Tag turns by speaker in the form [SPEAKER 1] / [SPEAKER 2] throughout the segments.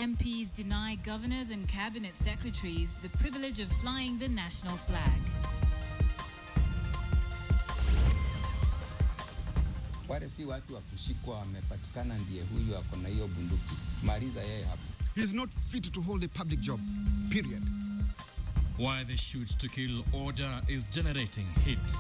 [SPEAKER 1] MPs deny governors and cabinet secretaries the privilege of flying the national flag.
[SPEAKER 2] Wale si watu wa kushikwa wamepatikana ndiye huyu ako na hiyo bunduki. Maliza yeye hapo.
[SPEAKER 3] He is not fit to hold a public job. Period.
[SPEAKER 4] Why the shoot to kill order is generating hits.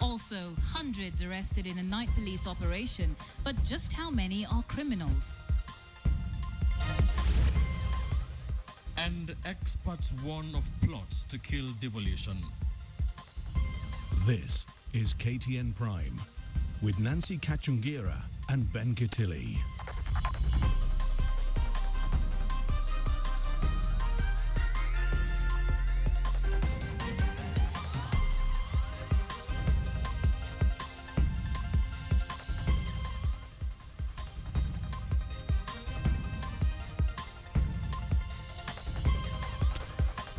[SPEAKER 1] Also, hundreds arrested in a night police operation, but just how many are criminals?
[SPEAKER 4] And experts warn of plots to kill devolution.
[SPEAKER 5] This is KTN Prime with Nancy Kachungira and Ben Kitili.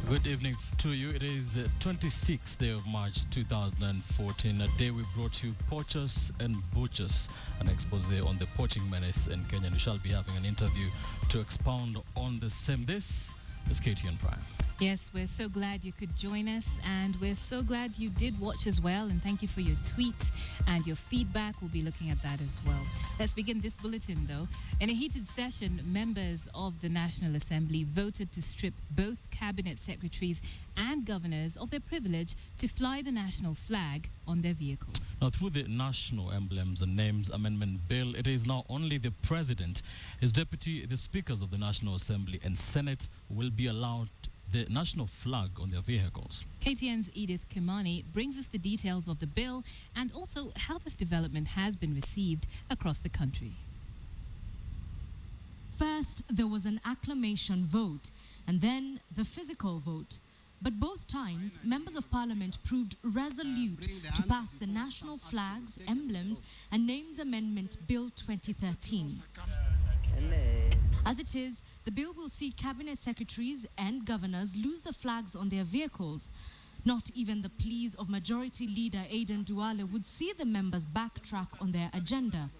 [SPEAKER 4] Good evening to you. It is the 26th day of March 2014, a day we brought you poachers and butchers, an expose on the poaching menace in Kenya. And we shall be having an interview to expound on the same. This is KTN Prime.
[SPEAKER 1] Yes, we're so glad you could join us, and we're so glad you did watch as well, and thank you for your tweets and your feedback. We'll be looking at that as well. Let's begin this bulletin, though. In a heated session, members of the National Assembly voted to strip both cabinet secretaries and governors of their privilege to fly the national flag on their vehicles.
[SPEAKER 4] Now, through the National Emblems and Names Amendment Bill, it is now only the President, his deputy, the speakers of the National Assembly and Senate will be allowed the national flag on their vehicles.
[SPEAKER 1] KTN's Edith Kimani brings us the details of the bill and also how this development has been received across the country.
[SPEAKER 6] First, there was an acclamation vote and then the physical vote. But both times, members of parliament proved resolute to pass the national flags, emblems and names amendment Bill 2013. As it is, the bill will see cabinet secretaries and governors lose the flags on their vehicles. Not even the pleas of Majority Leader Aden Duale would see the members backtrack on their agenda.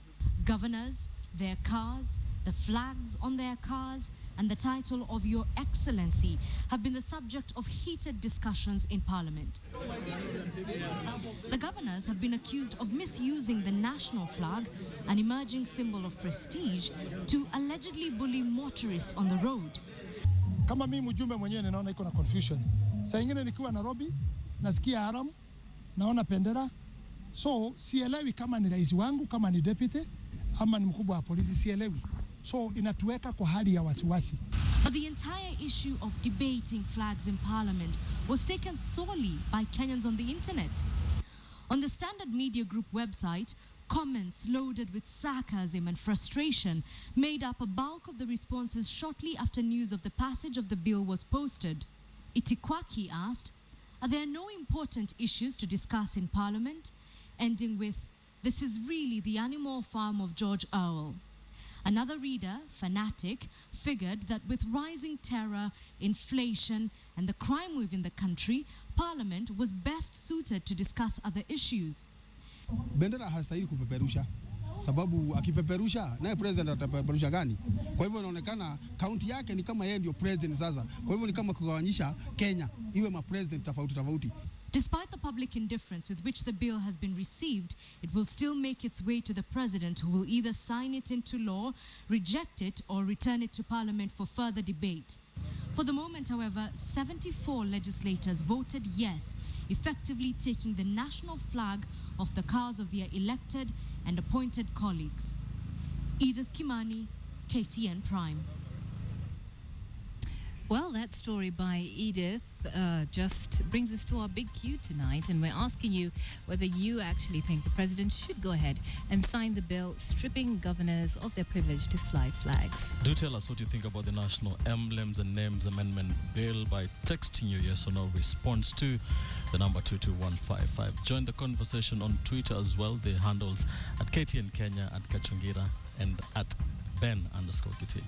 [SPEAKER 6] Governors, their cars, the flags on their cars, and the title of Your Excellency have been the subject of heated discussions in Parliament. The governors have been accused of misusing the national flag, an emerging symbol of prestige, to allegedly bully motorists on the road.
[SPEAKER 7] Kama mimi mjumbe mwenyewe ninaona iko na confusion. Saa nyingine nikiwa Nairobi, nasikia haram, naona pendera. So sielewi kama ni rais wangu, kama ni deputy, ama ni mkubwa wa polisi, sielewi. So inatuweka kwa hali ya wasiwasi.
[SPEAKER 6] But the entire issue of debating flags in Parliament was taken solely by Kenyans on the internet. On the Standard Media Group website, comments loaded with sarcasm and frustration made up a bulk of the responses shortly after news of the passage of the bill was posted. Itikwaki asked, "Are there no important issues to discuss in Parliament?" Ending with, "This is really the animal farm of George Orwell." Another reader, Fanatic, figured that with rising terror, inflation, and the crime wave in the country, Parliament was best suited to discuss other issues.
[SPEAKER 3] Bendera hastahili kupeperusha. Sababu akipeperusha, naye president atapeperusha gani? Kwa hivyo inaonekana kaunti yake ni kama yeye ndio president sasa. Kwa hivyo ni kama kugawanyisha Kenya, iwe ma president tofauti tofauti.
[SPEAKER 6] Despite the public indifference with which the bill has been received, it will still make its way to the president, who will either sign it into law, reject it, or return it to Parliament for further debate. For the moment, however, 74 legislators voted yes, effectively taking the national flag off the cars of their elected and appointed colleagues. Edith Kimani, KTN Prime.
[SPEAKER 1] Well, that story by Edith just brings us to our big Q tonight, and we're asking you whether you actually think the president should go ahead and sign the bill stripping governors of their privilege to fly flags.
[SPEAKER 4] Do tell us what you think about the National Emblems and Names Amendment Bill by texting your yes or no response to the number 22155. Join the conversation on Twitter as well. The handles at KTN Kenya, at Kachungira, and at Ben_Kitili.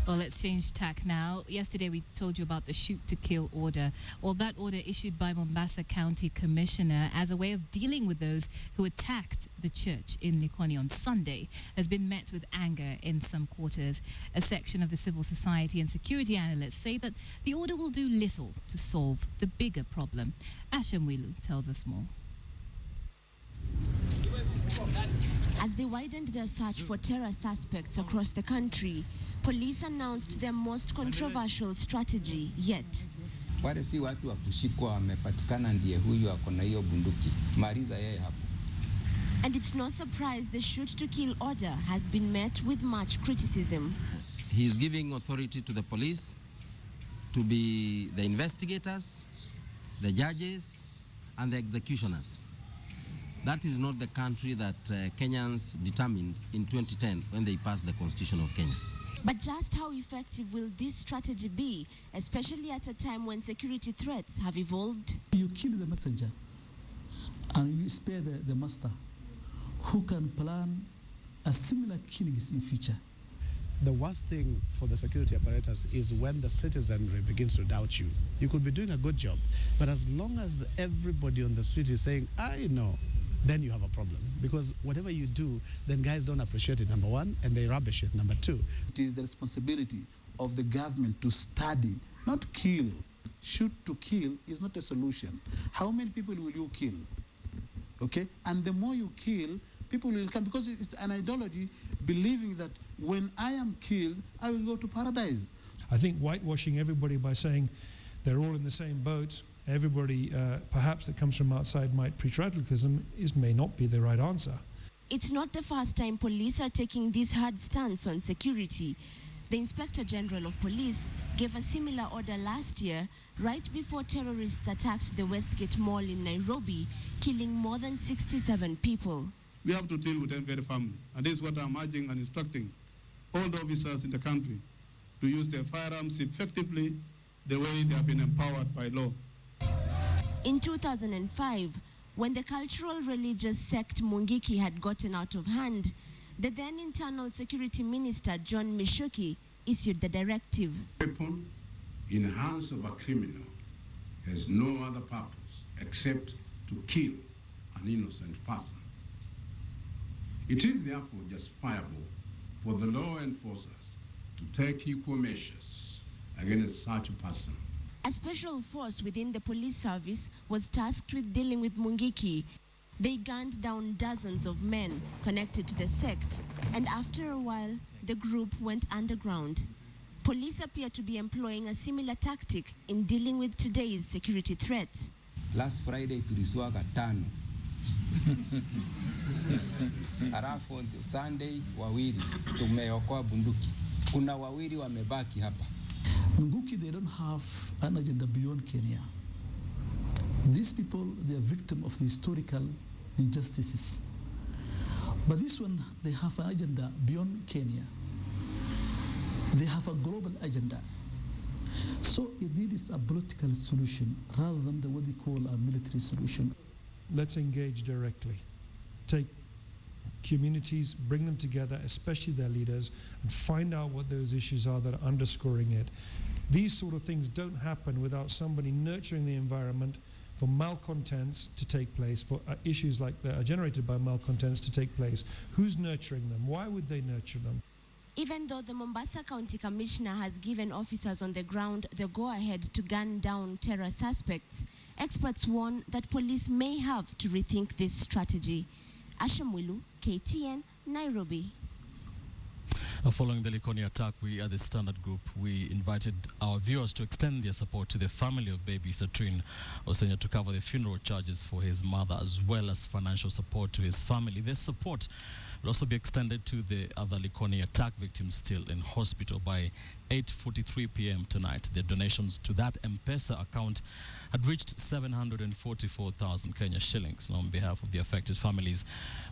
[SPEAKER 1] Well, let's change tack now. Yesterday we told you about the shoot to kill order. Well, that order issued by Mombasa County Commissioner as a way of dealing with those who attacked the church in Likoni on Sunday has been met with anger in some quarters. A section of the civil society and security analysts say that the order will do little to solve the bigger problem. Asham Wilu tells us more.
[SPEAKER 8] As they widened their search for terror suspects across the country, police announced their most controversial strategy yet.
[SPEAKER 2] Wale si watu wa kushikwa wamepatikana ndiye huyu ako na hiyo bunduki. Mariza yeye hapo.
[SPEAKER 8] And it's no surprise the shoot to kill order has been met with much criticism.
[SPEAKER 9] He is giving authority to the police to be the investigators, the judges, and the executioners. That is not the country that Kenyans determined in 2010 when they passed the Constitution of Kenya.
[SPEAKER 8] But just how effective will this strategy be, especially at a time when security threats have evolved?
[SPEAKER 10] You kill the messenger and you spare the master who can plan a similar killings in future.
[SPEAKER 3] The worst thing for the security apparatus is when the citizenry begins to doubt you. You could be doing a good job, but as long as everybody on the street is saying, I know, then you have a problem. Because whatever you do, then guys don't appreciate it, number one, and they rubbish it, number two.
[SPEAKER 11] It is the responsibility of the government to study, not kill. Shoot to kill is not a solution. How many people will you kill? Okay? And the more you kill, people will come, because it's an ideology believing that when I am killed, I will go to paradise.
[SPEAKER 12] I think whitewashing everybody by saying they're all in the same boat, everybody perhaps that comes from outside might preach radicalism, may not be the right answer.
[SPEAKER 8] It's not the first time police are taking this hard stance on security. The Inspector General of Police gave a similar order last year, right before terrorists attacked the Westgate Mall in Nairobi, killing more than 67 people.
[SPEAKER 13] We have to deal with every family, and this is what I'm urging and instructing all the officers in the country to use their firearms effectively the way they have been empowered by law.
[SPEAKER 8] In 2005, when the cultural religious sect Mungiki had gotten out of hand, the then Internal Security Minister John Mishoki issued the directive.
[SPEAKER 14] A weapon in the hands of a criminal has no other purpose except to kill an innocent person. It is therefore justifiable for the law enforcers to take equal measures against such a person.
[SPEAKER 8] A special force within the police service was tasked with dealing with Mungiki. They gunned down dozens of men connected to the sect, and after a while, the group went underground. Police appear to be employing a similar tactic in dealing with today's security threats.
[SPEAKER 2] Last Friday tuliswaga 5. Halafu Sunday wawili tumeokoa bunduki. Kuna wawili wamebaki hapa.
[SPEAKER 10] Munguki, they don't have an agenda beyond Kenya. These people, they are victims of the historical injustices. But this one, they have an agenda beyond Kenya. They have a global agenda. So it needs a political solution rather than what they call a military solution.
[SPEAKER 12] Let's engage directly. Take communities, bring them together, especially their leaders, and find out what those issues are that are underscoring it. These sort of things don't happen without somebody nurturing the environment for malcontents to take place, for issues like that are generated by malcontents to take place. Who's nurturing them? Why would they nurture them?
[SPEAKER 8] Even though the Mombasa County Commissioner has given officers on the ground the go-ahead to gun down terror suspects, experts warn that police may have to rethink this strategy. Ashamwilu, KTN, Nairobi.
[SPEAKER 4] Following the Likoni attack, we at the Standard Group, we invited our viewers to extend their support to the family of baby Satrine Osenya to cover the funeral charges for his mother, as well as financial support to his family. This support will also be extended to the other Likoni attack victims still in hospital by 8:43 p.m. tonight. The donations to that M-Pesa account had reached 744,000 Kenya shillings. And on behalf of the affected families,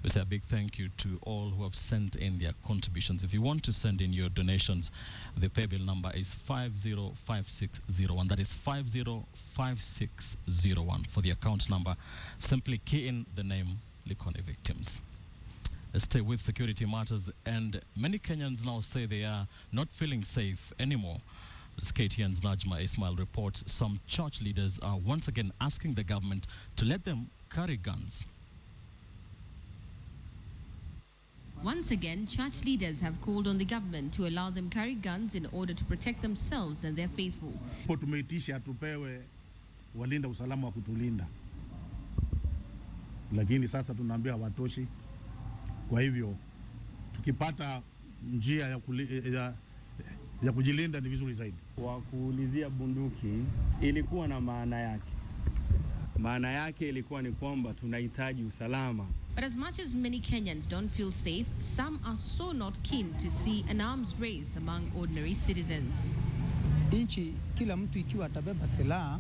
[SPEAKER 4] we say a big thank you to all who have sent in their contributions. If you want to send in your donations, the paybill number is 505601. That is 505601. For the account number, simply key in the name Likoni victims. stay with security matters, and many Kenyans now say they are not feeling safe anymore. As KTN's Najma Ismail reports, some church leaders are once again asking the government to let them carry guns.
[SPEAKER 15] Once again, church leaders have called on the government to allow them carry guns in order to protect themselves and their faithful.
[SPEAKER 16] Tumeitisha tupewe walinda usalama wa kutulinda, lakini sasa tunaambia watoshi. Kwa hivyo tukipata njia ya kujilinda ni vizuri zaidi.
[SPEAKER 17] Kwa kuulizia bunduki ilikuwa na maana yake. Maana yake ilikuwa ni kwamba tunahitaji usalama.
[SPEAKER 15] But as much as many Kenyans don't feel safe, some are so not keen to see an arms race among ordinary citizens.
[SPEAKER 18] Nchi kila mtu ikiwa atabeba silaha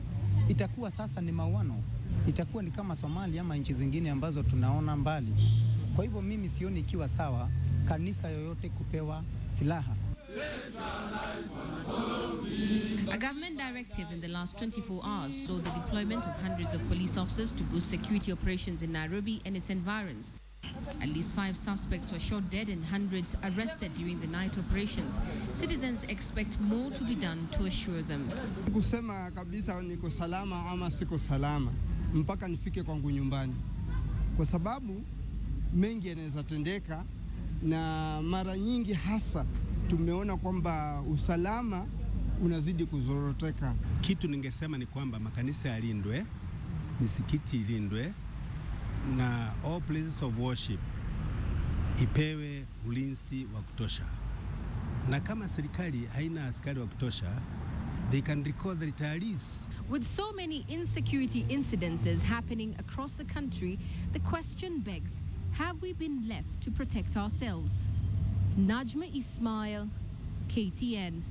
[SPEAKER 18] itakuwa sasa ni mauano. Itakuwa ni kama Somalia ama nchi zingine ambazo tunaona mbali. Kwa hivyo mimi sioni ikiwa sawa kanisa yoyote kupewa silaha.
[SPEAKER 15] A government directive in the last 24 hours saw the deployment of hundreds of police officers to boost security operations in Nairobi and its environs. At least 5 suspects were shot dead and hundreds arrested during the night operations. Citizens expect more to be done to assure them.
[SPEAKER 3] Kusema kabisa niko salama ama siko salama mpaka nifike kwangu nyumbani, kwa sababu mengi yanaweza tendeka, na mara nyingi hasa tumeona kwamba usalama unazidi kuzoroteka.
[SPEAKER 19] Kitu ningesema ni kwamba makanisa yalindwe, misikiti ilindwe, na all places of worship ipewe ulinzi wa kutosha. Na kama serikali haina askari wa kutosha, they can recall the retirees.
[SPEAKER 15] With so many insecurity incidences happening across the country, the question begs, have we been left to protect ourselves? Najma Ismail, KTN.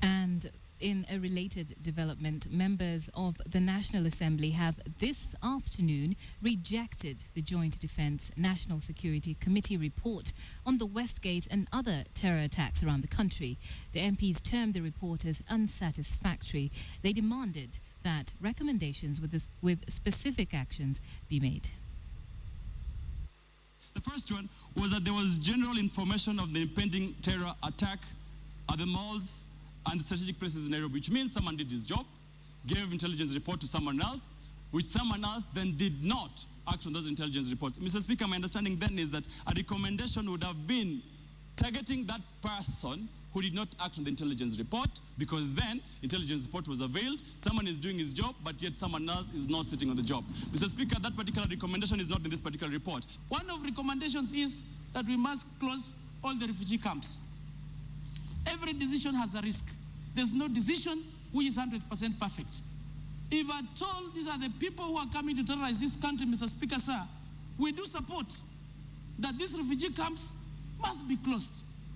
[SPEAKER 1] And in a related development, members of the National Assembly have this afternoon rejected the Joint Defence National Security Committee report on the Westgate and other terror attacks around the country. The MPs termed the report as unsatisfactory. They demanded that recommendations with specific actions be made.
[SPEAKER 20] The first one was that there was general information of the impending terror attack at the malls and strategic places in Nairobi, which means someone did his job, gave intelligence report to someone else, which someone else then did not act on those intelligence reports. Mr. Speaker, my understanding then is that a recommendation would have been targeting that person who did not act on the intelligence report, because then intelligence report was availed, someone is doing his job, but yet someone else is not sitting on the job. Mr. Speaker, that particular recommendation is not in this particular report.
[SPEAKER 21] One of the recommendations is that we must close all the refugee camps. Every decision has a risk. There's no decision which is 100% perfect. If I'm told these are the people who are coming to terrorize this country, Mr. Speaker, sir, we do support that these refugee camps must be closed.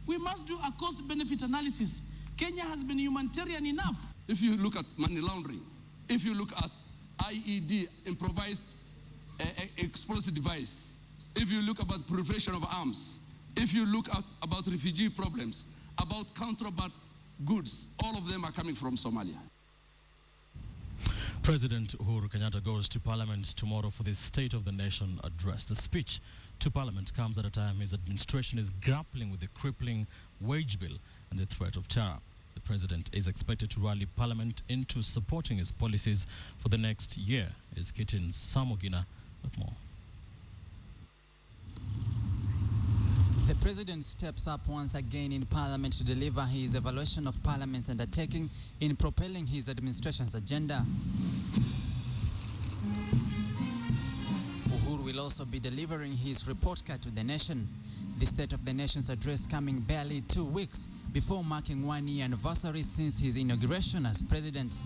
[SPEAKER 21] We must do a cost-benefit analysis. Kenya has been humanitarian enough.
[SPEAKER 14] If you look at money laundering, if you look at IED, improvised explosive device, if you look about proliferation of arms, if you look at about refugee problems, about contraband goods, all of them are coming from Somalia.
[SPEAKER 4] President Uhuru Kenyatta goes to Parliament tomorrow for the State of the Nation address. The speech to Parliament comes at a time his administration is grappling with the crippling wage bill and the threat of terror. The President is expected to rally Parliament into supporting his policies for the next year. Is KTN's Samogina with more.
[SPEAKER 22] The President steps up once again in Parliament to deliver his evaluation of Parliament's undertaking in propelling his administration's agenda. Uhuru will also be delivering his report card to the nation. The State of the Nation's address coming barely 2 weeks before marking 1-year anniversary since his inauguration as President.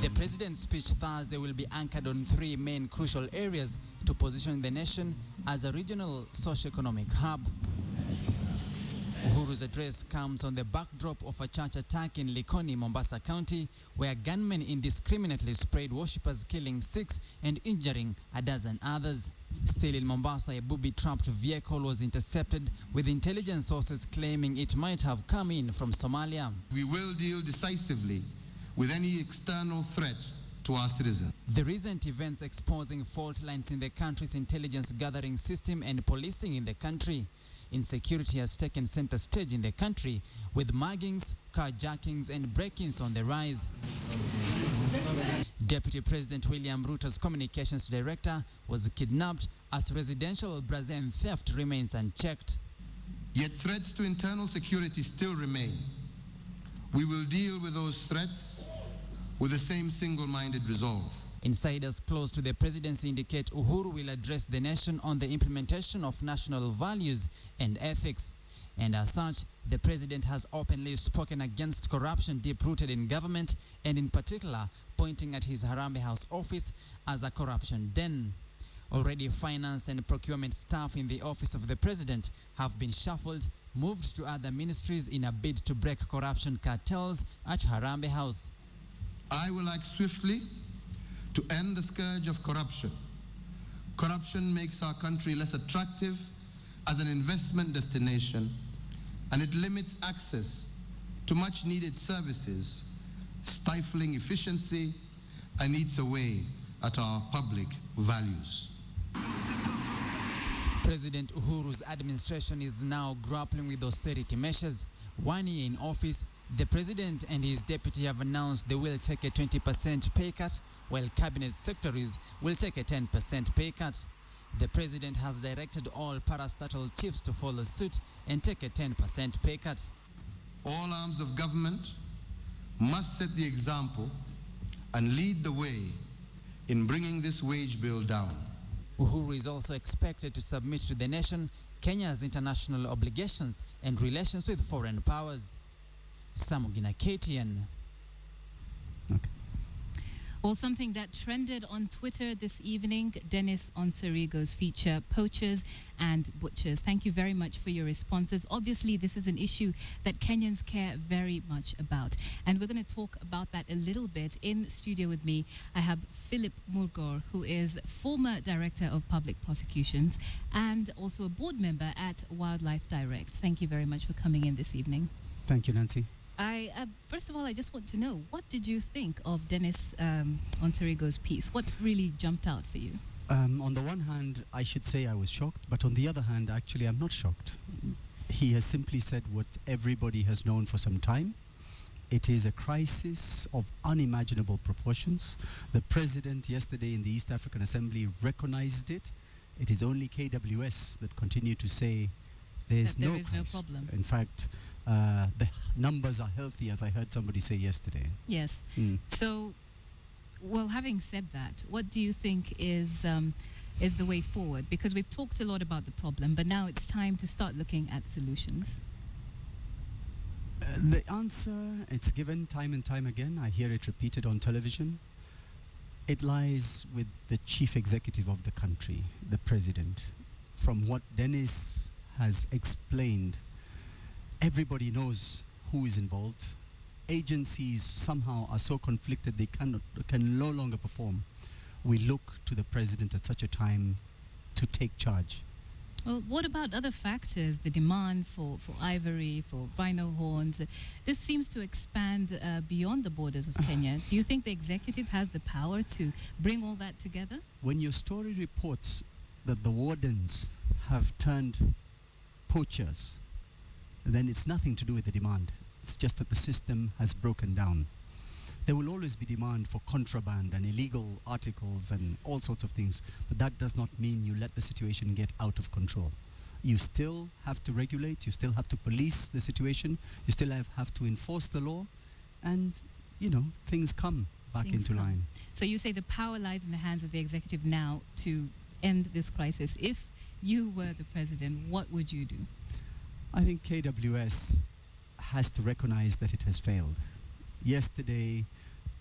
[SPEAKER 22] The President's speech Thursday will be anchored on 3 main crucial areas to position the nation as a regional socio-economic hub. Uhuru's address comes on the backdrop of a church attack in Likoni, Mombasa County, where gunmen indiscriminately sprayed worshippers, killing 6 and injuring a dozen others. Still in Mombasa, a booby-trapped vehicle was intercepted, with intelligence sources claiming it might have come in from Somalia.
[SPEAKER 23] We will deal decisively with any external threat to our citizens.
[SPEAKER 22] The recent events exposing fault lines in the country's intelligence gathering system and policing in the country. Insecurity has taken center stage in the country, with muggings, carjackings and break-ins on the rise. Deputy President William Ruto's communications director was kidnapped as residential brazen theft remains unchecked.
[SPEAKER 5] Yet threats to internal security still remain. We will deal with those threats with the same single-minded resolve.
[SPEAKER 22] Insiders close to the presidency indicate Uhuru will address the nation on the implementation of national values and ethics. And as such, the president has openly spoken against corruption deep-rooted in government, and in particular, pointing at his Harambee House office as a corruption den. Already finance and procurement staff in the office of the president have been shuffled, moved to other ministries in a bid to break corruption cartels at Harambee House.
[SPEAKER 5] I will act swiftly to end the scourge of corruption. Corruption makes our country less attractive as an investment destination, and it limits access to much-needed services, stifling efficiency and eats away at our public values.
[SPEAKER 22] President Uhuru's administration is now grappling with austerity measures. 1 year in office, the president and his deputy have announced they will take a 20% pay cut, while cabinet secretaries will take a 10% pay cut. The president has directed all parastatal chiefs to follow suit and take a 10% pay cut.
[SPEAKER 5] All arms of government must set the example and lead the way in bringing this wage bill down.
[SPEAKER 22] Uhuru is also expected to submit to the nation Kenya's international obligations and relations with foreign powers. Samugina, KTN.
[SPEAKER 1] Well, something that trended on Twitter this evening, Dennis Onsarigo's feature, Poachers and Butchers. Thank you very much for your responses. Obviously, this is an issue that Kenyans care very much about. And we're going to talk about that a little bit. In studio with me, I have Philip Murgor, who is former Director of Public Prosecutions and also a board member at Wildlife Direct. Thank you very much for coming in this evening.
[SPEAKER 7] Thank you, Nancy.
[SPEAKER 1] First of all, I just want to know, what did you think of Dennis Onsarigo's piece? What really jumped out for you?
[SPEAKER 7] On the one hand, I should say I was shocked, but on the other hand, actually, I'm not shocked. He has simply said what everybody has known for some time. It is a crisis of unimaginable proportions. The president yesterday in the East African Assembly recognized it. It is only KWS that continue to say there's no
[SPEAKER 1] problem.
[SPEAKER 7] In fact, the numbers are healthy, as I heard somebody say yesterday.
[SPEAKER 1] Yes. So, well, having said that, what do you think is the way forward? Because we've talked a lot about the problem, but now it's time to start looking at solutions.
[SPEAKER 7] The answer, it's given time and time again. I hear it repeated on television. It lies with the chief executive of the country, the president. From what Dennis has explained, everybody knows who is involved. Agencies somehow are so conflicted they can no longer perform. We look to the president at such a time to take charge.
[SPEAKER 1] Well, what about other factors, the demand for ivory, for rhino horns? This seems to expand beyond the borders of Kenya. Do you think the executive has the power to bring all that together?
[SPEAKER 7] When your story reports that the wardens have turned poachers, then it's nothing to do with the demand. It's just that the system has broken down. There will always be demand for contraband and illegal articles and all sorts of things, but that does not mean you let the situation get out of control. You still have to regulate, you still have to police the situation, you still have to enforce the law, and, you know, things come back into line.
[SPEAKER 1] So you say the power lies in the hands of the executive now to end this crisis. If you were the president, what would you do?
[SPEAKER 7] I think KWS has to recognize that it has failed. Yesterday,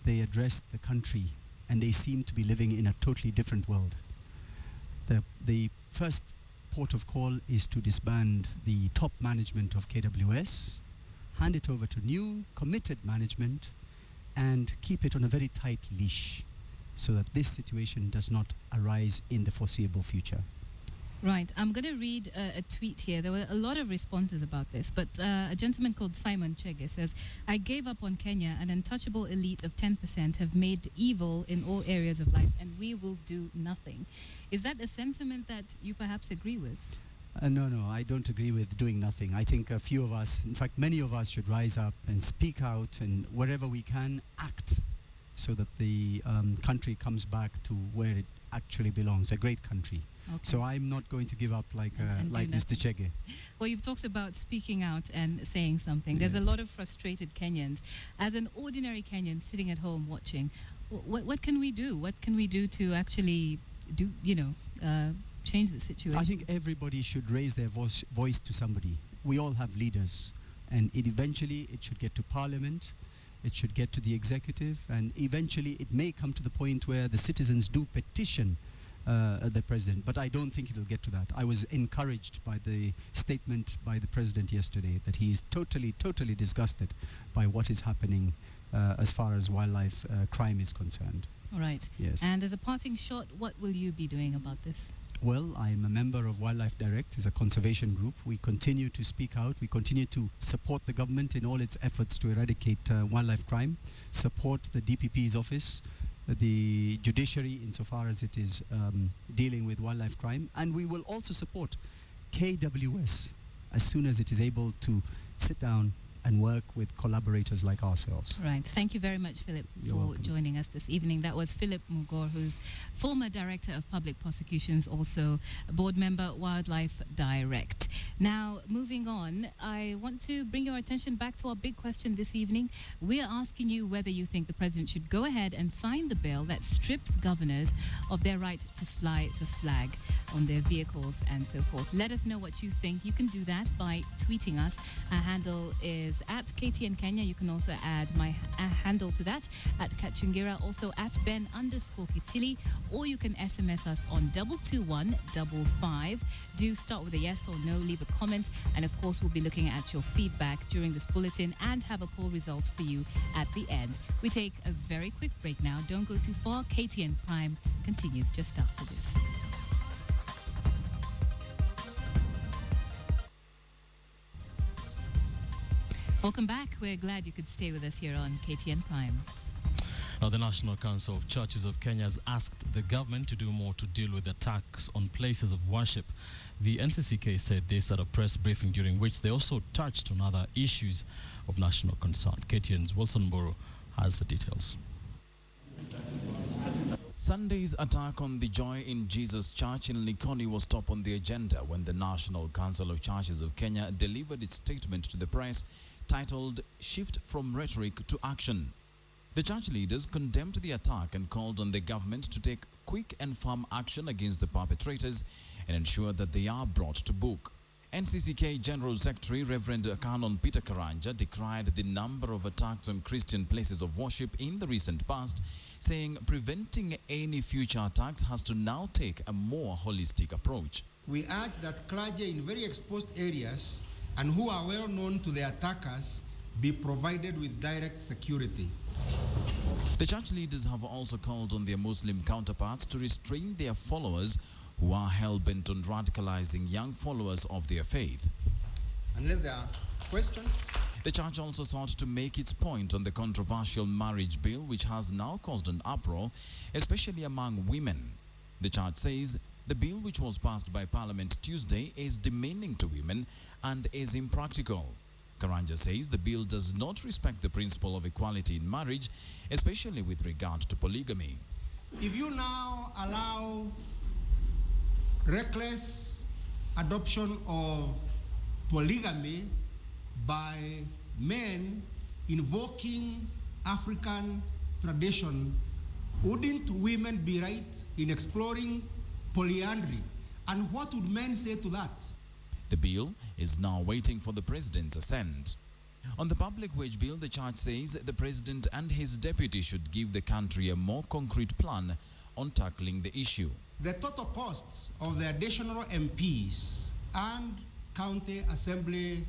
[SPEAKER 7] they addressed the country, and they seem to be living in a totally different world. The first port of call is to disband the top management of KWS, hand it over to new, committed management, and keep it on a very tight leash so that this situation does not arise in the foreseeable future.
[SPEAKER 1] Right. I'm going to read a tweet here. There were a lot of responses about this, but a gentleman called Simon Chege says, I gave up on Kenya. An untouchable elite of 10% have made evil in all areas of life, and we will do nothing. Is that a sentiment that you perhaps agree with?
[SPEAKER 7] No, I don't agree with doing nothing. I think a few of us, in fact, many of us should rise up and speak out and wherever we can act so that the country comes back to where it actually belongs, a great country. Okay. So I'm not going to give up like Mr. Chege.
[SPEAKER 1] Well, you've talked about speaking out and saying something. There's a lot of frustrated Kenyans. As an ordinary Kenyan sitting at home watching, what can we do? What can we do to actually do, change the situation?
[SPEAKER 7] I think everybody should raise their voice to somebody. We all have leaders, and eventually it should get to Parliament, it should get to the executive, and eventually it may come to the point where the citizens do petition the president, but I don't think it'll get to that. I was encouraged by the statement by the president yesterday that he is totally disgusted by what is happening as far as wildlife crime is concerned.
[SPEAKER 1] All right.
[SPEAKER 7] Yes.
[SPEAKER 1] And as a parting shot, what will you be doing about this?
[SPEAKER 7] Well, I'm a member of Wildlife Direct. It's a conservation group. We continue to speak out. We continue to support the government in all its efforts to eradicate wildlife crime, support the DPP's office, the judiciary insofar as it is dealing with wildlife crime, and we will also support KWS as soon as it is able to sit down and work with collaborators like ourselves.
[SPEAKER 1] Right. Thank you very much, Philip, for joining us this evening. That was Philip Mugor, who's former Director of Public Prosecutions, also a board member, Wildlife Direct. Now, moving on, I want to bring your attention back to our big question this evening. We're asking you whether you think the president should go ahead and sign the bill that strips governors of their right to fly the flag on their vehicles and so forth. Let us know what you think. You can do that by tweeting us. Our handle is at KTN Kenya. You can also add my handle to that at Kachungira, also at Ben_Kitili, or you can SMS us on 22155. Do start with a yes or no, leave a comment, and of course we'll be looking at your feedback during this bulletin and have a poll result for you at the end. We take a very quick break now. Don't go too far. KTN Prime continues just after this. Welcome back. We're glad you could stay with us here on KTN Prime.
[SPEAKER 4] Now, the National Council of Churches of Kenya has asked the government to do more to deal with attacks on places of worship. The NCCK said this at a press briefing during which they also touched on other issues of national concern. KTN's Wilson Boro has the details.
[SPEAKER 6] Sunday's attack on the Joy in Jesus Church in Likoni was top on the agenda when the National Council of Churches of Kenya delivered its statement to the press titled Shift from Rhetoric to Action. The church leaders condemned the attack and called on the government to take quick and firm action against the perpetrators and ensure that they are brought to book. NCCK General Secretary Reverend Canon Peter Karanja decried the number of attacks on Christian places of worship in the recent past, saying preventing any future attacks has to now take a more holistic approach.
[SPEAKER 9] We urge that clergy in very exposed areas and who are well known to the attackers be provided with direct security.
[SPEAKER 6] The church leaders have also called on their Muslim counterparts to restrain their followers who are hell-bent on radicalizing young followers of their faith.
[SPEAKER 9] Unless there are questions.
[SPEAKER 6] The church also sought to make its point on the controversial marriage bill, which has now caused an uproar, especially among women. The church says the bill, which was passed by Parliament Tuesday, is demeaning to women and is impractical. Karanja says the bill does not respect the principle of equality in marriage, especially with regard to polygamy.
[SPEAKER 9] If you now allow reckless adoption of polygamy by men invoking African tradition, wouldn't women be right in exploring polyandry? And what would men say to that?
[SPEAKER 6] The bill is now waiting for the president's assent. On the public wage bill, the church says the president and his deputy should give the country a more concrete plan on tackling the issue.
[SPEAKER 9] The total costs of the additional MPs and county assembly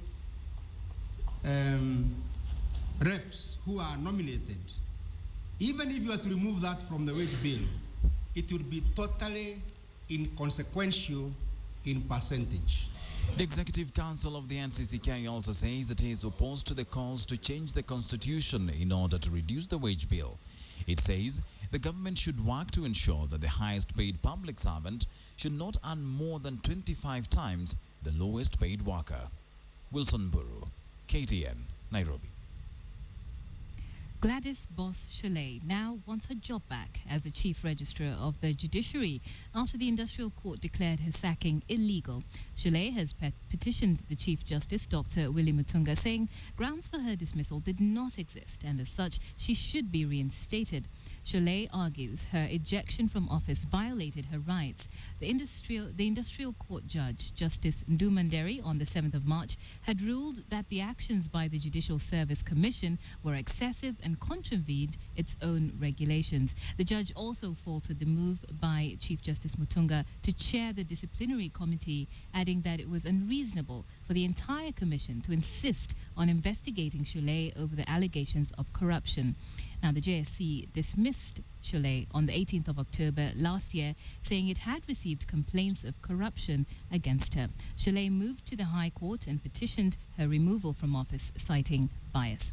[SPEAKER 9] reps who are nominated, even if you were to remove that from the wage bill, it would be totally inconsequential in percentage.
[SPEAKER 6] The Executive Council of the NCCK also says it is opposed to the calls to change the constitution in order to reduce the wage bill. It says the government should work to ensure that the highest paid public servant should not earn more than 25 times the lowest paid worker. Wilson Buru, KTN, Nairobi.
[SPEAKER 1] Gladys Boss-Cholet now wants her job back as the Chief Registrar of the Judiciary after the Industrial Court declared her sacking illegal. Cholet has petitioned the Chief Justice, Dr. Willie Mutunga, saying grounds for her dismissal did not exist and as such she should be reinstated. Cholet argues her ejection from office violated her rights. The Industrial Court Judge, Justice Ndumanderi, on the 7th of March, had ruled that the actions by the Judicial Service Commission were excessive and contravened its own regulations. The judge also faulted the move by Chief Justice Mutunga to chair the disciplinary committee, adding that it was unreasonable for the entire commission to insist on investigating Cholet over the allegations of corruption. Now, the JSC dismissed Cholet on the 18th of October last year, saying it had received complaints of corruption against her. Cholet moved to the High Court and petitioned her removal from office, citing bias.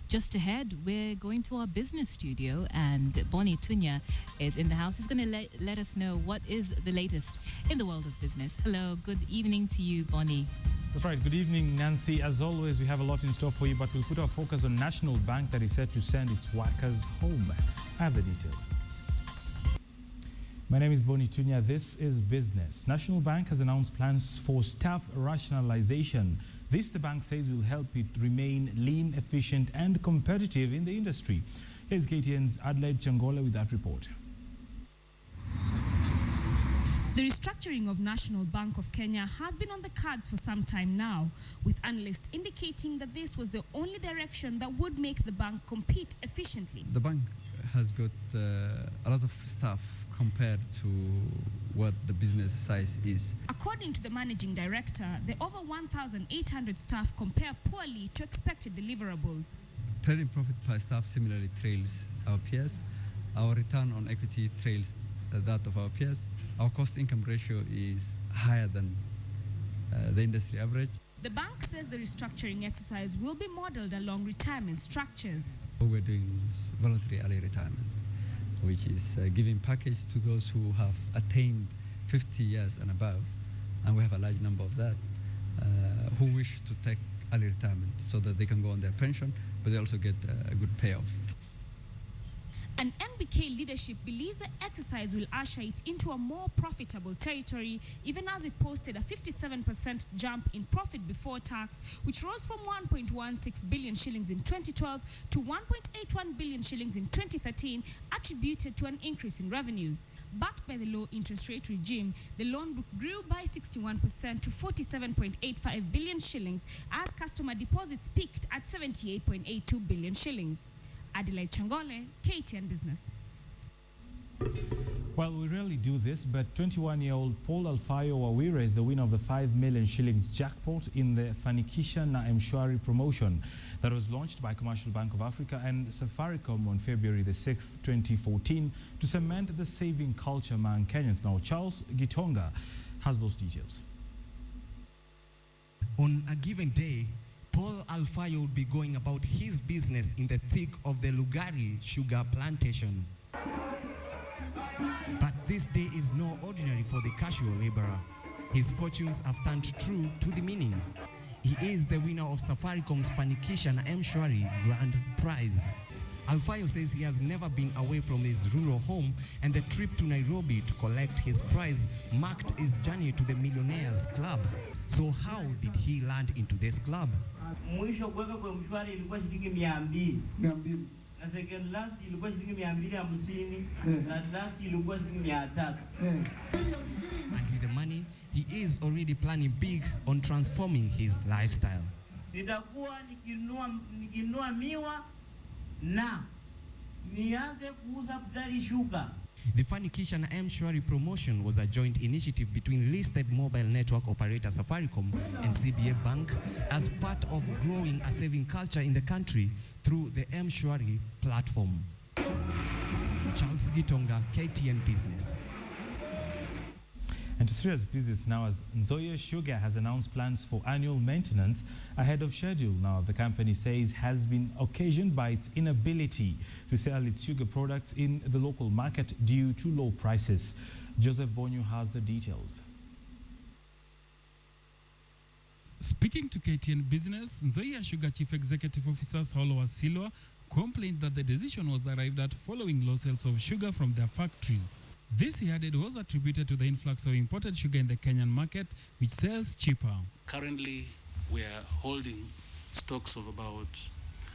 [SPEAKER 1] Just ahead, we're going to our business studio, and Bonnie Tunya is in the house. He's going to let us know what is the latest in the world of business. Hello, good evening to you, Bonnie.
[SPEAKER 11] That's right. Good evening, Nancy. As always, we have a lot in store for you, but we'll put our focus on National Bank that is set to send its workers home. I have the details. My name is Bonnie Tunya. This is business. National Bank has announced plans for staff rationalization. This, the bank says, will help it remain lean, efficient, and competitive in the industry. Here's KTN's Adelaide Changola with that report.
[SPEAKER 13] The restructuring of National Bank of Kenya has been on the cards for some time now, with analysts indicating that this was the only direction that would make the bank compete efficiently.
[SPEAKER 23] The bank has got a lot of staff compared to what the business size is.
[SPEAKER 13] According to the managing director, the over 1,800 staff compare poorly to expected deliverables.
[SPEAKER 23] Trading profit per staff similarly trails our peers. Our return on equity trails that of our peers. Our cost-income ratio is higher than the industry average.
[SPEAKER 13] The bank says the restructuring exercise will be modeled along retirement structures.
[SPEAKER 23] What we're doing is voluntary early retirement, which is giving package to those who have attained 50 years and above, and we have a large number of that, who wish to take early retirement so that they can go on their pension, but they also get a good payoff.
[SPEAKER 13] And NBK leadership believes the exercise will usher it into a more profitable territory, even as it posted a 57% jump in profit before tax, which rose from 1.16 billion shillings in 2012 to 1.81 billion shillings in 2013, attributed to an increase in revenues. Backed by the low interest rate regime, the loan book grew by 61% to 47.85 billion shillings, as customer deposits peaked at 78.82 billion shillings. Adelaide Changole, KTN Business.
[SPEAKER 11] Well, we rarely do this, but 21-year-old Paul Alfayo Wawira is the winner of the 5 million shillings jackpot in the Fanikisha na Mshwari promotion that was launched by Commercial Bank of Africa and Safaricom on February the 6th, 2014 to cement the saving culture among Kenyans. Now, Charles Gitonga has those details.
[SPEAKER 24] On a given day, Paul Alfayo would be going about his business in the thick of the Lugari sugar plantation. But this day is no ordinary for the casual laborer. His fortunes have turned true to the meaning. He is the winner of Safaricom's Fanikisha na Mshwari Grand Prize. Alfayo says he has never been away from his rural home, and the trip to Nairobi to collect his prize marked his journey to the Millionaires Club. So how did he land into this club?
[SPEAKER 25] Mwisho kuweka kwa Mshwari ilikuwa shilingi 200. Na second last ilikuwa shilingi 250. Na last ilikuwa shilingi 300.
[SPEAKER 24] And with the money, he is already planning big on transforming his lifestyle.
[SPEAKER 25] Nitakuwa nikinunua miwa na nianze kuuza putali shuka.
[SPEAKER 24] The Fanikisha na Mshwari promotion was a joint initiative between listed mobile network operator Safaricom and CBA Bank as part of growing a saving culture in the country through the Mshwari platform. Charles Gitonga, KTN Business.
[SPEAKER 11] And to serious business now, as Nzoia Sugar has announced plans for annual maintenance ahead of schedule. Now, the company says has been occasioned by its inability to sell its sugar products in the local market due to low prices. Joseph Bonyu has the details.
[SPEAKER 2] Speaking to KTN Business, Nzoia Sugar Chief Executive Officer Saulo Wasilwa complained that the decision was arrived at following low sales of sugar from their factories. This, he added, was attributed to the influx of imported sugar in the Kenyan market, which sells cheaper.
[SPEAKER 8] Currently, we are holding stocks of about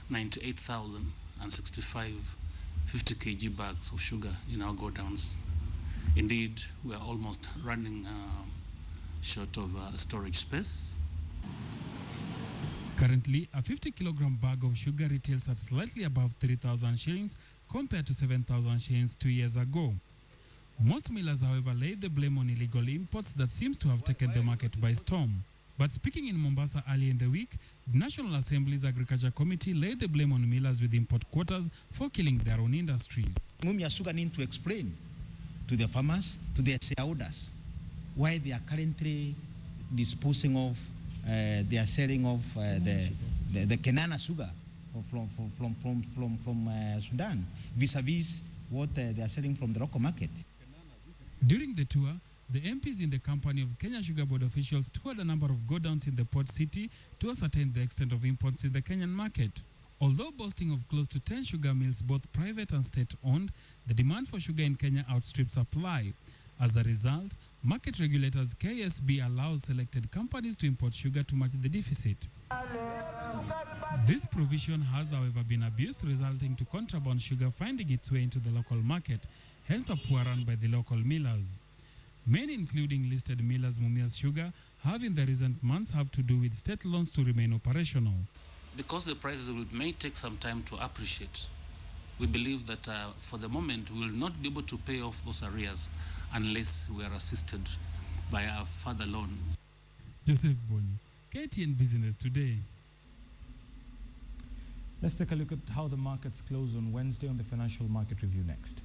[SPEAKER 8] 98,065 50 kg bags of sugar in our godowns. Indeed, we are almost running short of storage space.
[SPEAKER 2] Currently, a 50-kilogram bag of sugar retails at slightly above 3,000 shillings compared to 7,000 shillings 2 years ago. Most millers, however, laid the blame on illegal imports that seems to have taken the market by storm. But speaking in Mombasa early in the week, the National Assembly's Agriculture Committee laid the blame on millers with import quotas for killing their own industry.
[SPEAKER 10] Mumia Sugar need to explain to the farmers, to their shareholders, why they are currently disposing of, they are selling of the Kenana sugar from Sudan, vis-a-vis what they are selling from the local market.
[SPEAKER 2] During the tour, the MPs in the company of Kenya Sugar Board officials toured a number of godowns in the port city to ascertain the extent of imports in the Kenyan market. Although boasting of close to 10 sugar mills, both private and state-owned, the demand for sugar in Kenya outstrips supply. As a result, market regulators KSB allows selected companies to import sugar to match the deficit. This provision has, however, been abused, resulting to contraband sugar finding its way into the local market, hence a poor run by the local millers. Many, including listed millers Mumias Sugar, have in the recent months have to do with state loans to remain operational.
[SPEAKER 8] Because the prices may take some time to appreciate, we believe that for the moment we will not be able to pay off those arrears unless we are assisted by a further loan.
[SPEAKER 2] Joseph Bonyu, KTN Business Today.
[SPEAKER 11] Let's take a look at how the markets close on Wednesday on the Financial Market Review next.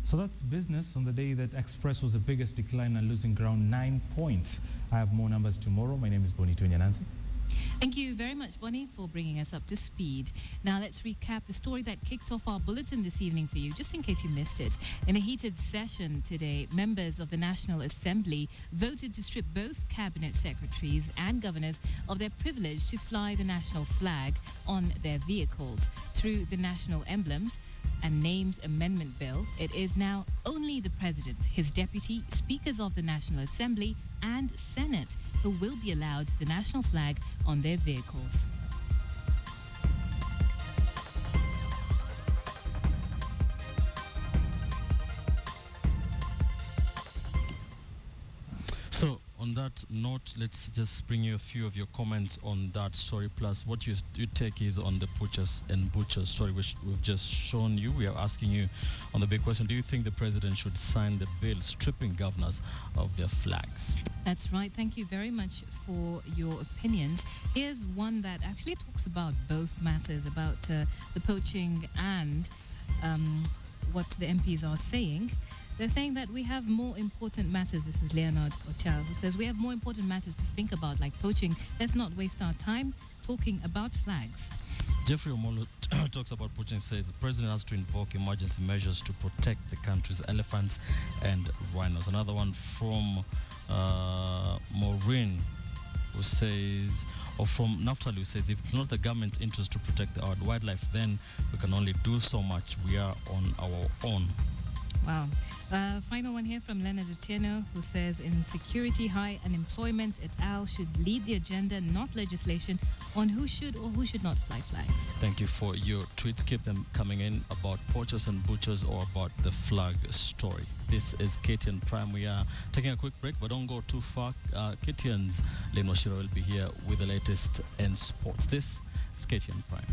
[SPEAKER 11] So that's business on the day that Express was the biggest decline and losing ground 9 points. I have more numbers tomorrow. My name is Bonito Nyananzi.
[SPEAKER 1] Thank you very much, Bonnie, for bringing us up to speed. Now let's recap the story that kicked off our bulletin this evening for you, just in case you missed it. In a heated session today, members of the National Assembly voted to strip both cabinet secretaries and governors of their privilege to fly the national flag on their vehicles. Through the national emblems and names amendment bill, it is now only the President, his deputy, speakers of the National Assembly and Senate who will be allowed the national flag on their vehicles.
[SPEAKER 4] So on that note, let's just bring you a few of your comments on that story, plus what your take is on the poachers and butchers story, which we've just shown you. We are asking you on the big question, do you think the president should sign the bill stripping governors of their flags?
[SPEAKER 1] That's right. Thank you very much for your opinions. Here's one that actually talks about both matters, about the poaching and what the MPs are saying. They're saying that we have more important matters. This is Leonard Ochal, who says we have more important matters to think about, like poaching. Let's not waste our time talking about flags.
[SPEAKER 4] Jeffrey Omolo talks about poaching, says the president has to invoke emergency measures to protect the country's elephants and rhinos. Another one from Maureen, who says, or from Naftali, who says, if it's not the government's interest to protect our wildlife, then we can only do so much. We are on our own.
[SPEAKER 1] Wow. Final one here from Leonard Otieno, who says insecurity, high unemployment et al. Should lead the agenda, not legislation, on who should or who should not fly flags.
[SPEAKER 4] Thank you for your tweets. Keep them coming in about poachers and butchers or about the flag story. This is KTN Prime. We are taking a quick break, but don't go too far. KTN's Len Washira will be here with the latest in sports. This is KTN Prime.